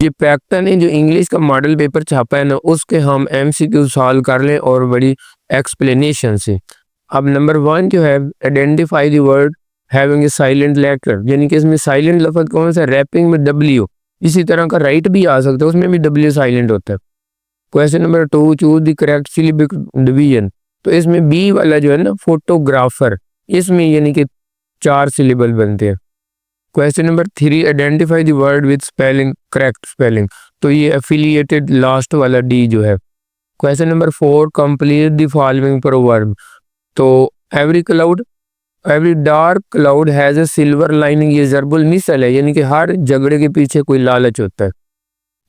ये पैक्टा ने जो इंग्लिश का मॉडल पेपर छापा है ना, उसके हम एमसीक्यू सॉल्व कर लें और बड़ी एक्सप्लेनेशन से। अब नंबर 1 जो है, identify the word having a silent letter, यानी कि इसमें साइलेंट लफ्ज कौन सा, रैपिंग में डब्ल्यू, इसी तरह का राइट भी आ सकता है, उसमें भी डब्ल्यू साइलेंट होता है। Question number 2, choose the correct syllabic division, तो इसमें बी वाला जो है ना, फोटोग्राफर, इसमें यानी कि 4 सिलेबल बनते हैं। Question number 3, identify the word with spelling, correct spelling, तो ये एफिलिएटेड लास्ट वाला डी जो है। Question number 4, complete the following proverb, तो every dark cloud has a silver lining, ये जरबुल मिसल है, यानी कि हर झगड़े के पीछे कोई लालच होता है।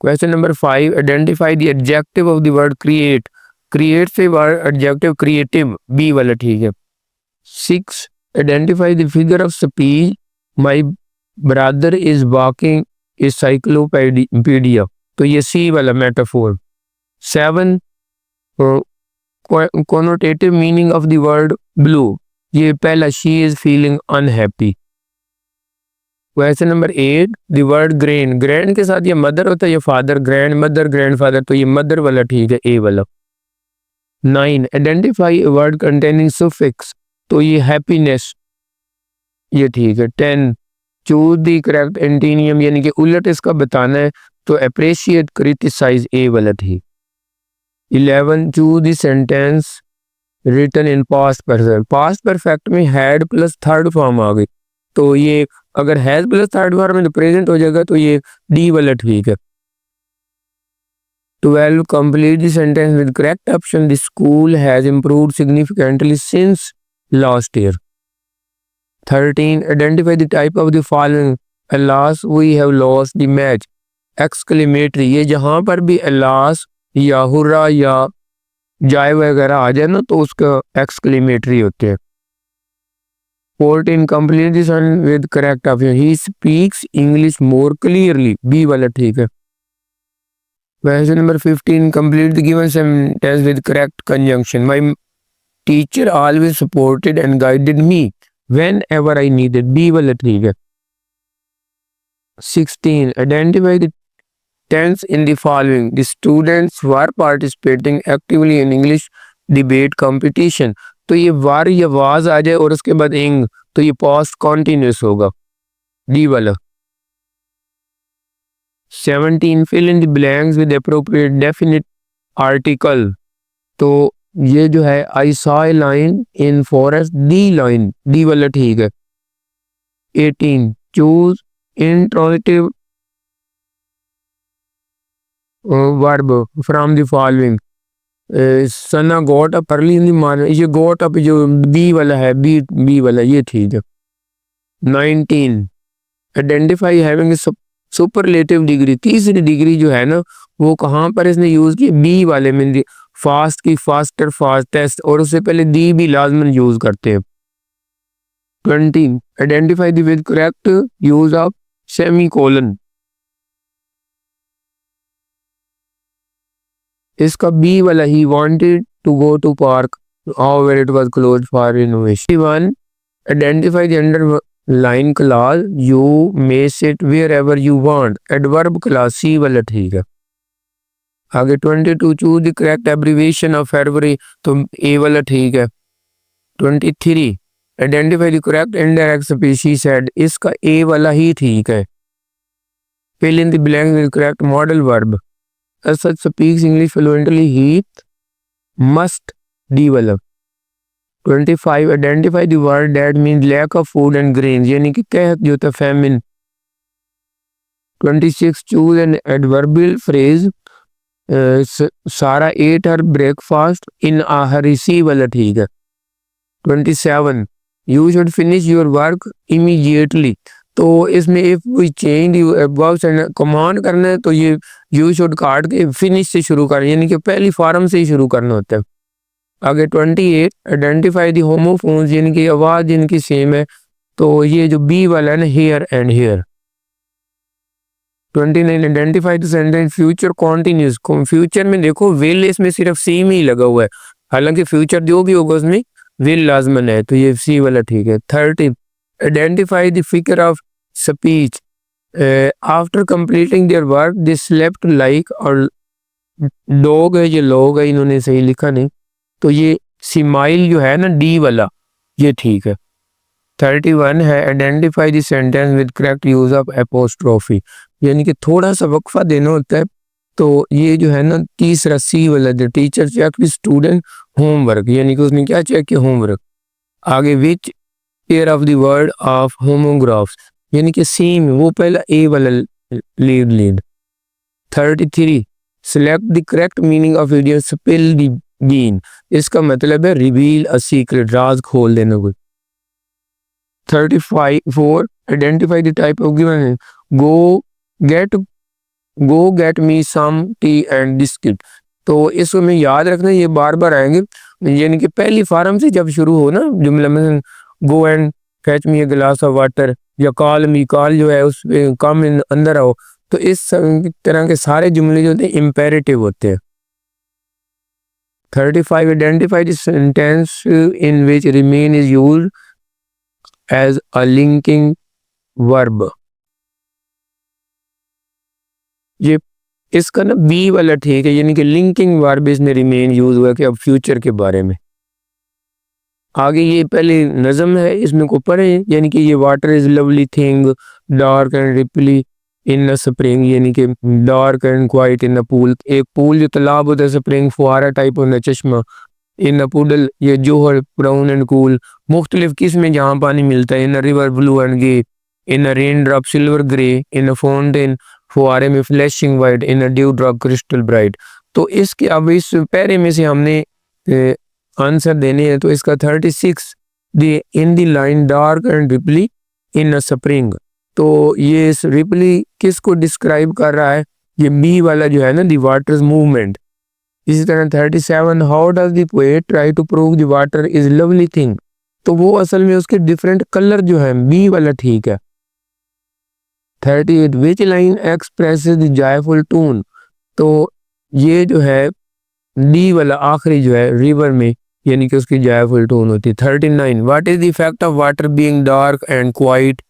Question number 5, identify the adjective of the word create, create से वर्ड एडजेक्टिव क्रिएटिव, बी वाला ठीक है। 6, identify the figure of speech, my brother is walking is cyclopedia, तो ये सी वाला metaphor. 7, connotative meaning of the word blue, ये पहला, she is feeling unhappy. Question number 8, the word grand, grand के साथ ये मदर होता है, ये father, grand mother, grand father, तो ये मदर वाला ठीक है, ए वाला। 9, आइडेंटिफाई वर्ड कंटेनिंग सुफिक्स, तो ये हैप्पीनेस, ये ठीक है। 10, चूज द करेक्ट एंटीनियम, यानी कि उलट इसका बताना है, तो अप्रिशिएट, क्रिटिसाइज, ए वाला ठीक। 11, choose the sentence written in past perfect, past perfect में हैड प्लस थर्ड फॉर्म आ गई, तो ये अगर हैज प्लस थर्ड फॉर्म में तो प्रेजेंट हो जाएगा, तो ये डी वाला ठीक है। 12, complete the sentence with correct option, the school has improved significantly since last year. 13, identify the type of the following, alas we have lost the match, exclamatory, ये जहां पर भी अलास या हुर्रा या जाए वगैरह आ जाए ना, तो उसका एक्सक्लेमेटरी होते हैं। 14, complete this with correct option, he speaks English more clearly, B वाला ठीक है। Question number 15, complete the given sentence with correct conjunction, my teacher always supported and guided me whenever I needed, B वाला ठीक है। 16, identify the tense in the following, the students were participating actively in English debate competition, तो ये वार या was आ जाए और उसके बाद इंग, तो ये पास्ट कॉन्टिन्यूस होगा, डी वाला। 17, fill in the blanks with appropriate definite article, तो ये जो है, I saw a line in forest, the line, D वाला ठीक है। 18, choose interrogative verb from the following, Sana got up early in the morning, ये गोट अप जो B वाला है, बी वाला ये ठीक है। 19, आइडेंटिफाई हैविंग सुपरलेटिव डिग्री, तीसरी डिग्री जो है ना, वो कहाँ पर इसने यूज की, बी वाले में, फास्ट की फास्टर, फास्टेस्ट, और उससे पहले दी भी लाजमन यूज करते हैं। 20, identify the with correct use of semicolon, इसका बी वाला, he wanted to go to park however it was closed for renovation. 1, identify the underline clause, you may sit wherever you want, adverb clause, C वाला ठीक है। आगे 22, choose the correct abbreviation of February, तो A वाला ठीक है। 23, identify the correct indirect speeches said, इसका A वाला ही ठीक है। Fill in the blanks with correct modal verb, as such speaks English fluently, he must, D वाला। 25, identify the word that mean lack of food and grains, यानी कि कहत जो होता है famine. 26, choose an adverbial phrase, Sara ate her breakfast in a hurry, C वाला ठीक है। 27, you should finish your work immediately, तो इसमें इफ वी चेंज कमांड करना है, तो ये यू शुड काट के फिनिश से शुरू करना, यानी कि पहली फॉर्म से ही शुरू करना होता है। आगे 28, आइडेंटिफाई द होमोफोन्स, यानी कि आवाज जिनकी सेम है, तो ये जो बी वाला है ना, here and here. 29, identify the sentence future continuous, future में देखो विल इसमें सिर्फ सी में ही लगा हुआ है, हालांकि फ्यूचर जो भी होगा उसमें विल लाजमन है, तो ये सी वाला ठीक है। 30, identify the figure of speech, after completing their work they slept like, और डॉग है, ये लॉग है, इन्होंने सही लिखा नहीं, तो ये सिमाइल जो है ना डी वाला, ये ठीक है। 31 है identify the sentence with correct use of apostrophe, यानी कि थोड़ा सा वक्फा देना होता है। तो ये जो है ना तीसरा सी वाला, the teacher check student homework, यानी कि उसने क्या चेक किया, होमवर्क। आगे which pair of the word of homographs, यानी कि सेम, वो पहला ए वाला lead. 33 select the correct meaning of idiom spill the bean, इसका मतलब है रिवील अ सीक्रेट, राज खोल देना कोई। 34 identify the type of given, go get me some tea and biscuit, तो इसको में याद रखना, ये बार बार आएंगे, यानी कि पहली फार्म से जब शुरू हो ना जुमला में, गो एंड फैच मी ए गिलास ऑफ वाटर, या कॉल मी, कॉल जो है उस कम अंदर आओ, तो इस तरह के सारे जुमले जो होते हैं इम्पेरेटिव होते हैं। 35 identify the sentence in which remain is used as a linking verb, ये इसका ना बी वाला ठीक है, यानी कि लिंकिंग वर्ब इसमें रिमेन यूज हुआ कि अब फ्यूचर के बारे में। आगे ये पहले नज़म है, इसमें को पढ़े, यानी कि ये water is lovely thing dark and Ripley in a spring, यानी कि dark and quite in a pool, एक पूल जो तालाब होता है, स्प्रिंग फुहारा टाइप होता है, चश्मा। इन अ पुडल, ये जोहर ब्राउन एंड कूल, मुख्तलिफ किस्में जहाँ पानी मिलता है। In a river blue and gay, in a raindrop silver grey, in a fountain फुहारे में flashing white, in a dewdrop crystal bright. तो इसके अब इस पैरे में से हमने आंसर देने हैं, तो इसका 36 the in the line dark and Ripley in a spring, तो ये इस रिपली किसको डिस्क्राइब कर रहा है, ये बी वाला जो है ना, द वाटर्स मूवमेंट। इसी तरह 37 how does the poet try to prove the water is lovely thing, तो वो असल में उसके डिफरेंट कलर जो है, बी वाला ठीक है। 38 which line expresses the joyful tune, तो ये जो है डी वाला आखिरी जो है रिवर में, यानी कि उसकी जॉयफुल टून होती है। 39 what is the effect of water being dark and quite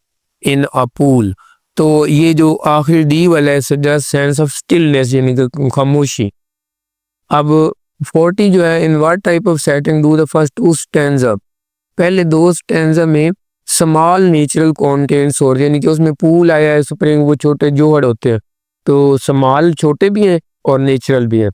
in a pool, तो ये जो आखिरी डी वाला है सजेस्ट सेंस ऑफ स्टिलनेस, यानी कि खामोशी। अब 40 जो है in what type of setting do the first two stanza, पहले दो स्टैंजा में स्मॉल नेचुरल कंटेंट्स हो रहे, यानी कि उसमें पूल आया है, स्प्रिंग, वो छोटे जोहड़ होते हैं, तो स्मॉल छोटे भी हैं और नेचुरल भी हैं।